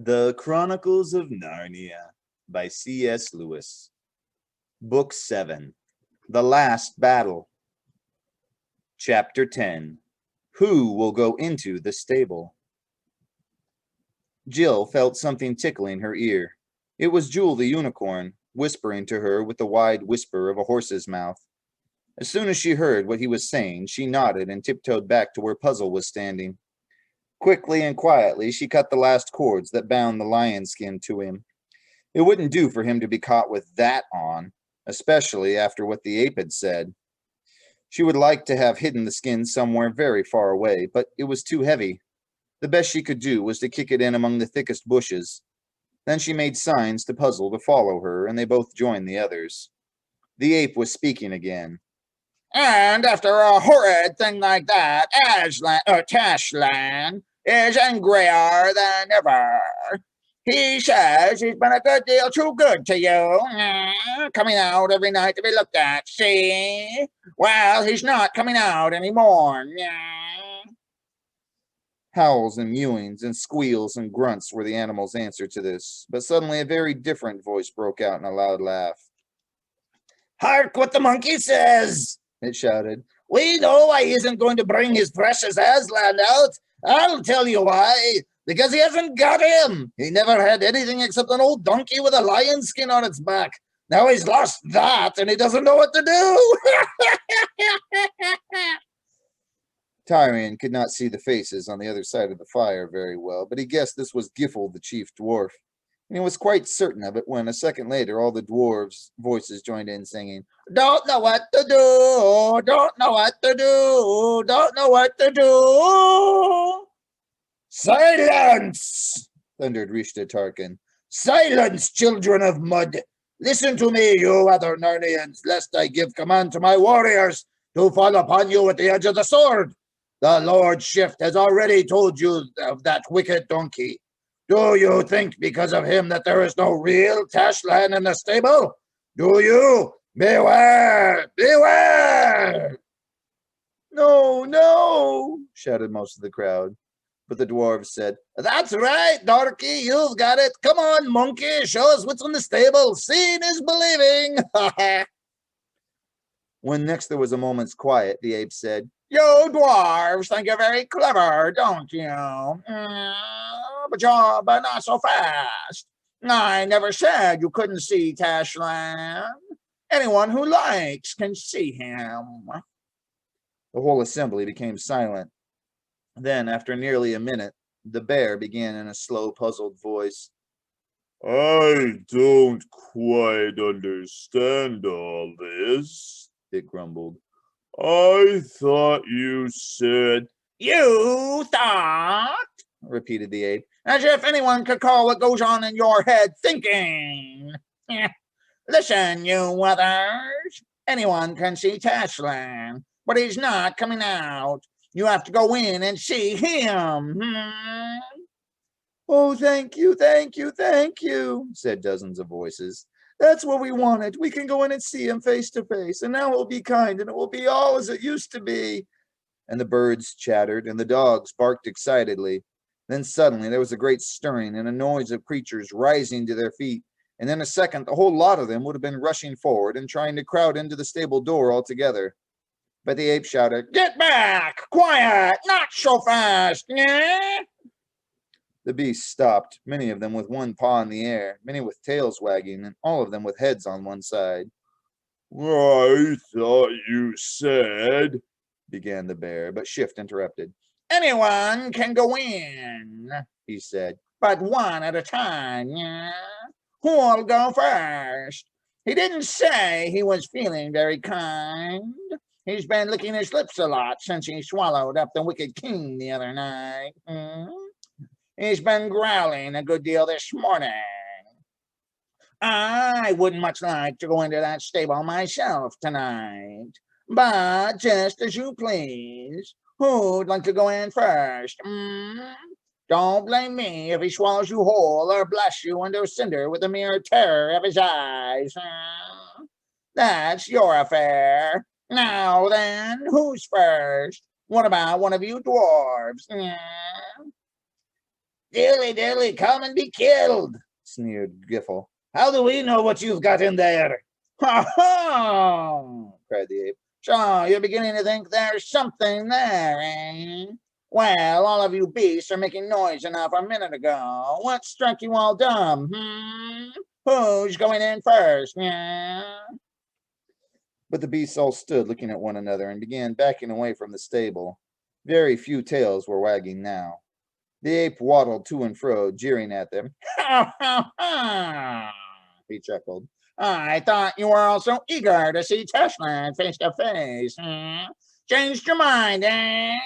The Chronicles of Narnia by C.S. Lewis. Book 7. The Last Battle. Chapter 10. Who will go into the stable? Jill felt something tickling her ear. It was Jewel the unicorn, whispering to her with the wide whisper of a horse's mouth. As soon as she heard what he was saying, she nodded and tiptoed back to where Puzzle was standing. Quickly and quietly, she cut the last cords that bound the lion skin to him. It wouldn't do for him to be caught with that on, especially after what the ape had said. She would like to have hidden the skin somewhere very far away, but it was too heavy. The best she could do was to kick it in among the thickest bushes. Then she made signs to Puzzle to follow her, and they both joined the others. The ape was speaking again. And after a horrid thing like that, Tashlan is angrier than ever. He says he's been a good deal too good to you, coming out every night to be looked at, see? Well, he's not coming out anymore. Howls and mewings and squeals and grunts were the animal's answer to this, but suddenly a very different voice broke out in a loud laugh. Hark what the monkey says, it shouted. We know why he isn't going to bring his precious Aslan out. I'll tell you why. Because he hasn't got him. He never had anything except an old donkey with a lion skin on its back. Now he's lost that, and he doesn't know what to do. Tyrion could not see the faces on the other side of the fire very well, but he guessed this was Giffel, the chief dwarf, and he was quite certain of it when, a second later, all the dwarves' voices joined in singing, Don't know what to do, don't know what to do, don't know what to do. Silence! Thundered Rishta Tarkin. Silence, children of mud! Listen to me, you other Narnians, lest I give command to my warriors to fall upon you with the edge of the sword. The Lord Shift has already told you of that wicked donkey. Do you think because of him that there is no real Tashlan in the stable? Do you? Beware! Beware! No, no, shouted most of the crowd. But the dwarves said, That's right, Darky, you've got it. Come on, monkey, show us what's in the stable. Seeing is believing. When next there was a moment's quiet, the ape said, You dwarves think you're very clever, don't you? But not so fast. I never said you couldn't see Tashlan. Anyone who likes can see him. The whole assembly became silent. Then, after nearly a minute, the bear began in a slow, puzzled voice. I don't quite understand all this, it grumbled. I thought you said... You thought? Repeated the ape, as if anyone could call what goes on in your head thinking. Listen, you others. Anyone can see Tashlan, but he's not coming out. You have to go in and see him. Oh, thank you, thank you, thank you, said dozens of voices. That's what we wanted. We can go in and see him face to face, and now it will be kind, and it will be all as it used to be. And the birds chattered, and the dogs barked excitedly. Then suddenly there was a great stirring and a noise of creatures rising to their feet, and in a second the whole lot of them would have been rushing forward and trying to crowd into the stable door altogether. But the ape shouted, Get back! Quiet! Not so fast! Yeah? The beasts stopped, many of them with one paw in the air, many with tails wagging, and all of them with heads on one side. I thought you said... began the bear, but Shift interrupted. Anyone can go in, he said, but one at a time. Yeah? Who'll go first? He didn't say he was feeling very kind. He's been licking his lips a lot since he swallowed up the wicked king the other night. He's been growling a good deal this morning. I wouldn't much like to go into that stable myself tonight, but just as you please. Who'd like to go in first? Don't blame me if he swallows you whole or blasts you into a cinder with the mere terror of his eyes. That's your affair. Now then, who's first? What about one of you dwarves? Dilly dilly, come and be killed, sneered Giffle. How do we know what you've got in there? Ha ha! cried the ape. So you're beginning to think there's something there, eh? Well, all of you beasts are making noise enough a minute ago. What struck you all dumb, Who's going in first, yeah? But the beasts all stood looking at one another and began backing away from the stable. Very few tails were wagging now. The ape waddled to and fro, jeering at them. Ha ha ha! He chuckled. I thought you were all so eager to see Tashland face to face. Changed your mind, eh?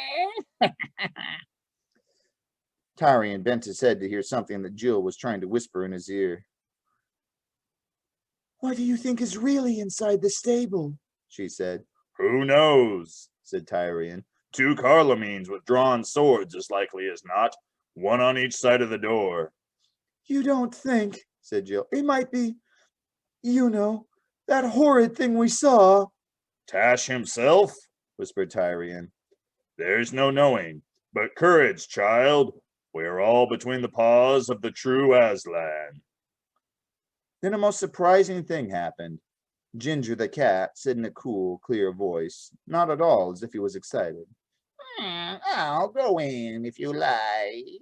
Tyrion bent his head to hear something that Jill was trying to whisper in his ear. What do you think is really inside the stable? She said. Who knows? Said Tyrion. 2 Carlamines with drawn swords as likely as not, one on each side of the door. You don't think, said Jill. It might be, you know, that horrid thing we saw. Tash himself? Whispered Tyrion. There's no knowing, but courage, child. We're all between the paws of the true Aslan. Then a most surprising thing happened. Ginger the cat said in a cool, clear voice, not at all as if he was excited. I'll go in if you like.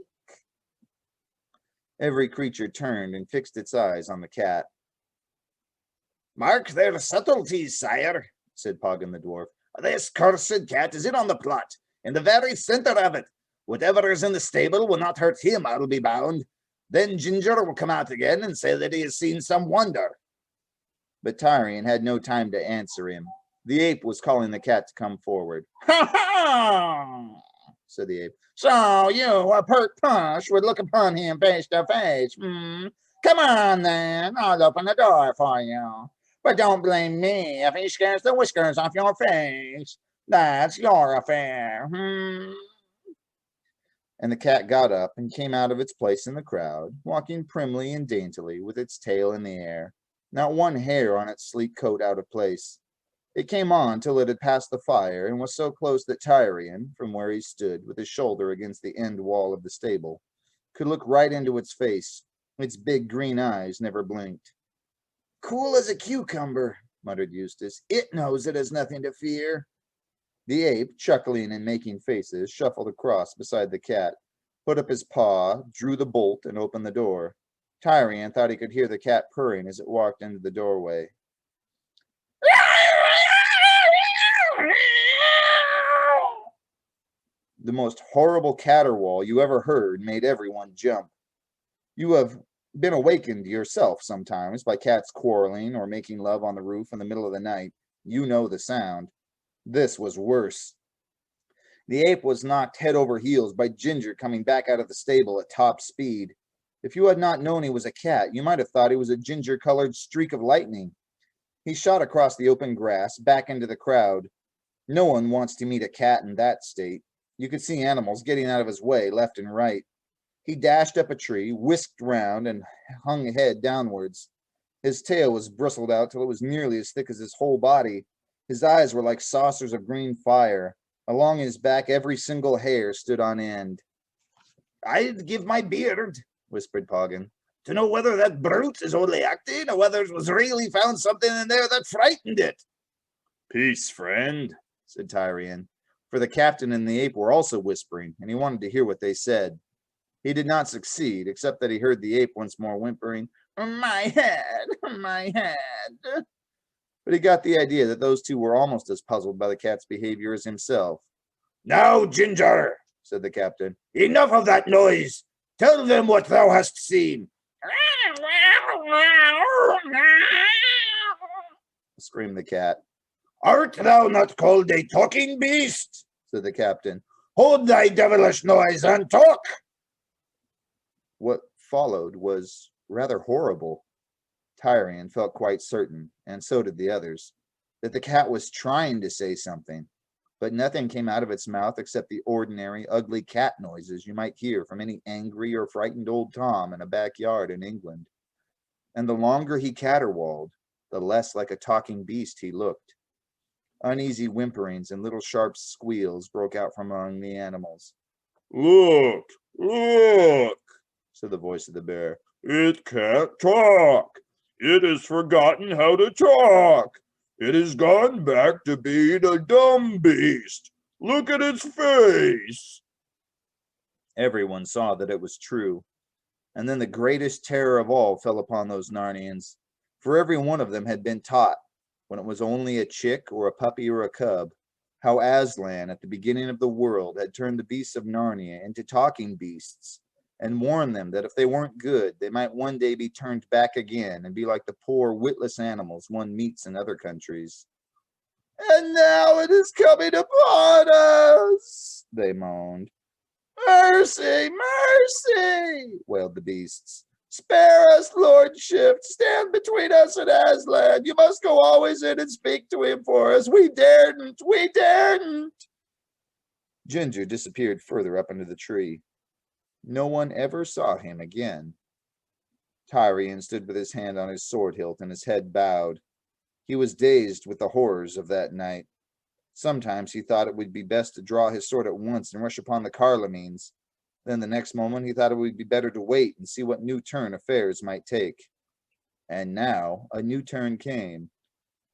Every creature turned and fixed its eyes on the cat. Mark their subtleties, sire, said Poggin the dwarf. This cursed cat is in on the plot, in the very center of it. Whatever is in the stable will not hurt him, I'll be bound. Then Ginger will come out again and say that he has seen some wonder. But Tyrion had no time to answer him. The ape was calling the cat to come forward. Ha ha! Said the ape. So you, a pert push, would look upon him face to face. Come on then, I'll open the door for you. But don't blame me if he scares the whiskers off your face. That's your affair. And the cat got up and came out of its place in the crowd, walking primly and daintily with its tail in the air, not one hair on its sleek coat out of place. It came on till it had passed the fire and was so close that Tyrion, from where he stood with his shoulder against the end wall of the stable, could look right into its face. Its big green eyes never blinked. Cool as a cucumber, muttered Eustace. It knows it has nothing to fear. The ape, chuckling and making faces, shuffled across beside the cat, put up his paw, drew the bolt, and opened the door. Tyrion thought he could hear the cat purring as it walked into the doorway. The most horrible caterwaul you ever heard made everyone jump. You have been awakened yourself sometimes by cats quarreling or making love on the roof in the middle of the night. You know the sound. This was worse. The ape was knocked head over heels by Ginger coming back out of the stable at top speed. If you had not known he was a cat, you might have thought he was a ginger-colored streak of lightning. He shot across the open grass, back into the crowd. No one wants to meet a cat in that state. You could see animals getting out of his way left and right. He dashed up a tree, whisked round, and hung head downwards. His tail was bristled out till it was nearly as thick as his whole body. His eyes were like saucers of green fire. Along his back, every single hair stood on end. I'd give my beard, whispered Poggin, to know whether that brute is only acting or whether it was really found something in there that frightened it. Peace, friend, said Tyrion, for the captain and the ape were also whispering, and he wanted to hear what they said. He did not succeed, except that he heard the ape once more whimpering, My head, my head. But he got the idea that those two were almost as puzzled by the cat's behavior as himself. Now, Ginger, said the captain, enough of that noise. Tell them what thou hast seen. screamed the cat. Art thou not called a talking beast? Said the captain. Hold thy devilish noise and talk. What followed was rather horrible. Tyrion felt quite certain, and so did the others, that the cat was trying to say something, but nothing came out of its mouth except the ordinary, ugly cat noises you might hear from any angry or frightened old Tom in a backyard in England. And the longer he caterwauled, the less like a talking beast he looked. Uneasy whimperings and little sharp squeals broke out from among the animals. Look, Look, said the voice of the bear. it can't talk. It has forgotten how to talk. It has gone back to being a dumb beast. Look at its face. Everyone saw that it was true. And then the greatest terror of all fell upon those Narnians, for every one of them had been taught, when it was only a chick or a puppy or a cub, how Aslan at the beginning of the world had turned the beasts of Narnia into talking beasts, and warned them that if they weren't good, they might one day be turned back again and be like the poor, witless animals one meets in other countries. And now it is coming upon us, they moaned. Mercy, mercy, wailed the beasts. Spare us, lordship. Stand between us and Aslan. You must go always in and speak to him for us. We daren't, we daren't. Ginger disappeared further up into the tree. No one ever saw him again. Tyrion stood with his hand on his sword hilt and his head bowed. He was dazed with the horrors of that night. Sometimes he thought it would be best to draw his sword at once and rush upon the Carlomenes. Then the next moment he thought it would be better to wait and see what new turn affairs might take. And now a new turn came.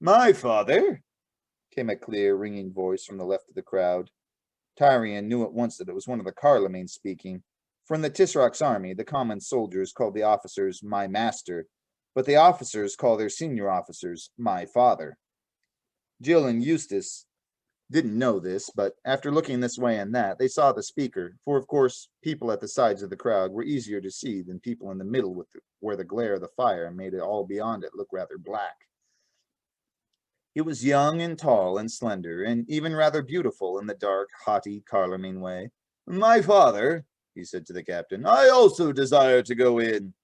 My father, came a clear, ringing voice from the left of the crowd. Tyrion knew at once that it was one of the Carlomenes speaking. For in the Tisroc's army, the common soldiers called the officers my master, but the officers call their senior officers my father. Jill and Eustace didn't know this, but after looking this way and that, they saw the speaker, for of course people at the sides of the crowd were easier to see than people in the middle where the glare of the fire made it all beyond it look rather black. He was young and tall and slender, and even rather beautiful in the dark, haughty Carlomene way. My father, he said to the captain, I also desire to go in.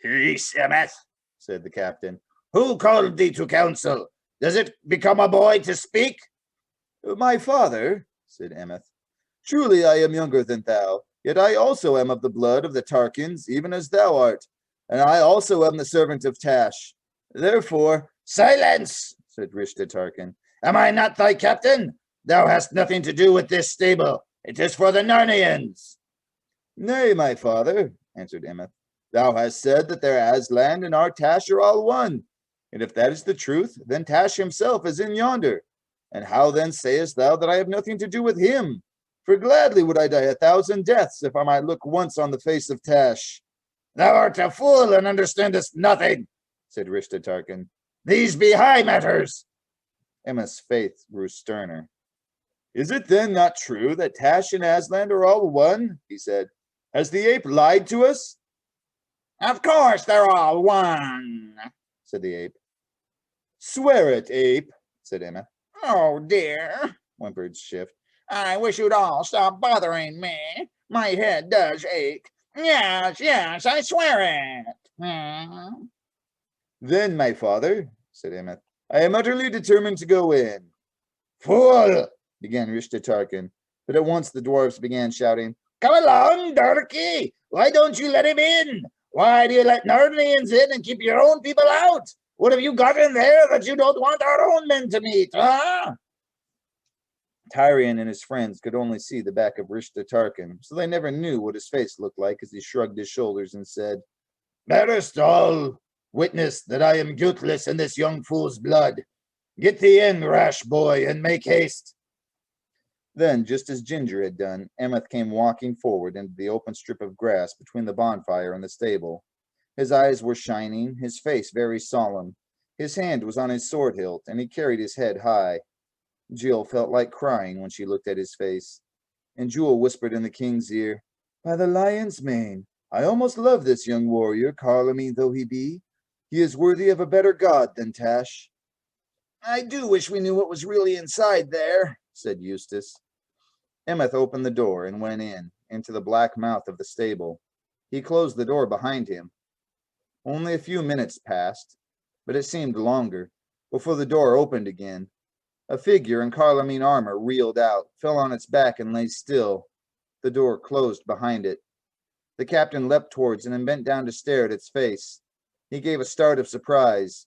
Peace, Emeth, said the captain. Who called thee to council? Does it become a boy to speak? My father, said Emeth, truly I am younger than thou, yet I also am of the blood of the Tarkins, even as thou art, and I also am the servant of Tash. Therefore, silence, said Rishta Tarkin. Am I not thy captain? Thou hast nothing to do with this stable. It is for the Narnians. Nay, my father, answered Emeth, thou hast said that their Aslan and our Tash are all one, and if that is the truth, then Tash himself is in yonder. And how then sayest thou that I have nothing to do with him? For gladly would I die 1,000 deaths if I might look once on the face of Tash. Thou art a fool and understandest nothing, said Rishta Tarkin. These be high matters. Emeth's face grew sterner. Is it then not true that Tash and Aslan are all one? He said. Has the ape lied to us? Of course they're all one, said the ape. Swear it, ape, said Emeth. Oh, dear, whimpered Shift. I wish you'd all stop bothering me. My head does ache. Yes, yes, I swear it. Then, my father, said Emeth, I am utterly determined to go in. Fool, began Rishta Tarkin, but at once the dwarves began shouting, Come along, darky. Why don't you let him in? Why do you let Narnians in and keep your own people out? What have you got in there that you don't want our own men to meet, huh? Tyrion and his friends could only see the back of Rishta Tarkin, so they never knew what his face looked like as he shrugged his shoulders and said, Bearest all, witness that I am guiltless in this young fool's blood. Get thee in, rash boy, and make haste. Then, just as Ginger had done, Emeth came walking forward into the open strip of grass between the bonfire and the stable. His eyes were shining, his face very solemn. His hand was on his sword hilt, and he carried his head high. Jill felt like crying when she looked at his face. And Jewel whispered in the king's ear, By the lion's mane, I almost love this young warrior, Carlomene though he be. He is worthy of a better god than Tash. I do wish we knew what was really inside there, said Eustace. Emeth opened the door and went in, into the black mouth of the stable. He closed the door behind him. Only a few minutes passed, but it seemed longer, before the door opened again. A figure in Carlomene armor reeled out, fell on its back, and lay still. The door closed behind it. The captain leapt towards it and bent down to stare at its face. He gave a start of surprise.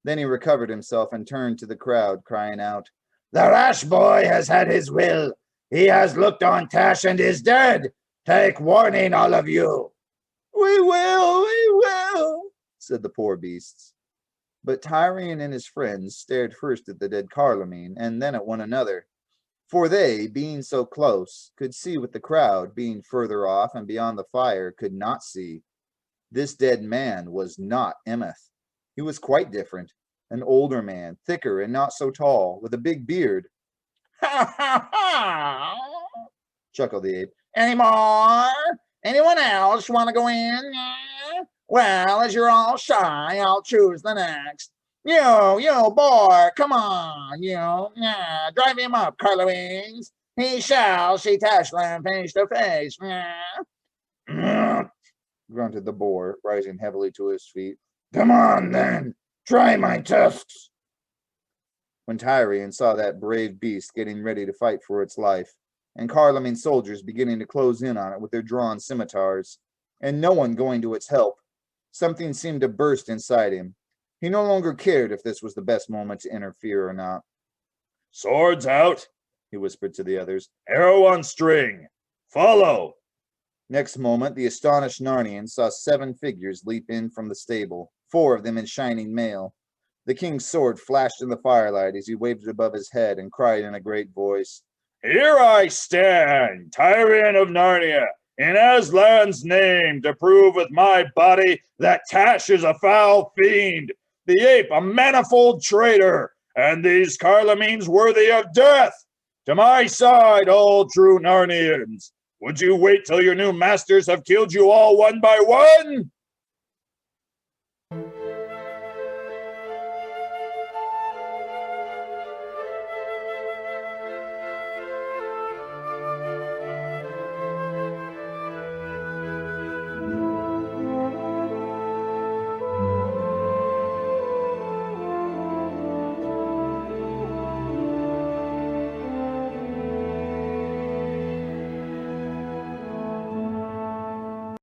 Then he recovered himself and turned to the crowd, crying out, The rash boy has had his will. He has looked on Tash and is dead. Take warning, all of you. We will, said the poor beasts. But Tyrion and his friends stared first at the dead Carloman and then at one another, for they, being so close, could see what the crowd, being further off and beyond the fire, could not see. This dead man was not Emeth. He was quite different, an older man, thicker and not so tall, with a big beard. Ha ha ha! Chuckled the ape. Any more? Anyone else want to go in? Well, as you're all shy, I'll choose the next. You boy, come on, drive him up, Carloines. He shall see Tashlan face to face. Grunted the boar, rising heavily to his feet. Come on, then. Try my tusks. When Tyrion saw that brave beast getting ready to fight for its life, and Carloman's soldiers beginning to close in on it with their drawn scimitars, and no one going to its help, something seemed to burst inside him. He no longer cared if this was the best moment to interfere or not. Swords out, he whispered to the others. Arrow on string. Follow. Next moment, the astonished Narnians saw 7 figures leap in from the stable, 4 of them in shining mail. The king's sword flashed in the firelight as he waved it above his head and cried in a great voice, Here I stand, Tyrion of Narnia, in Aslan's name, to prove with my body that Tash is a foul fiend, the ape a manifold traitor, and these Carlomenes worthy of death. To my side, all true Narnians. Would you wait till your new masters have killed you all one by one?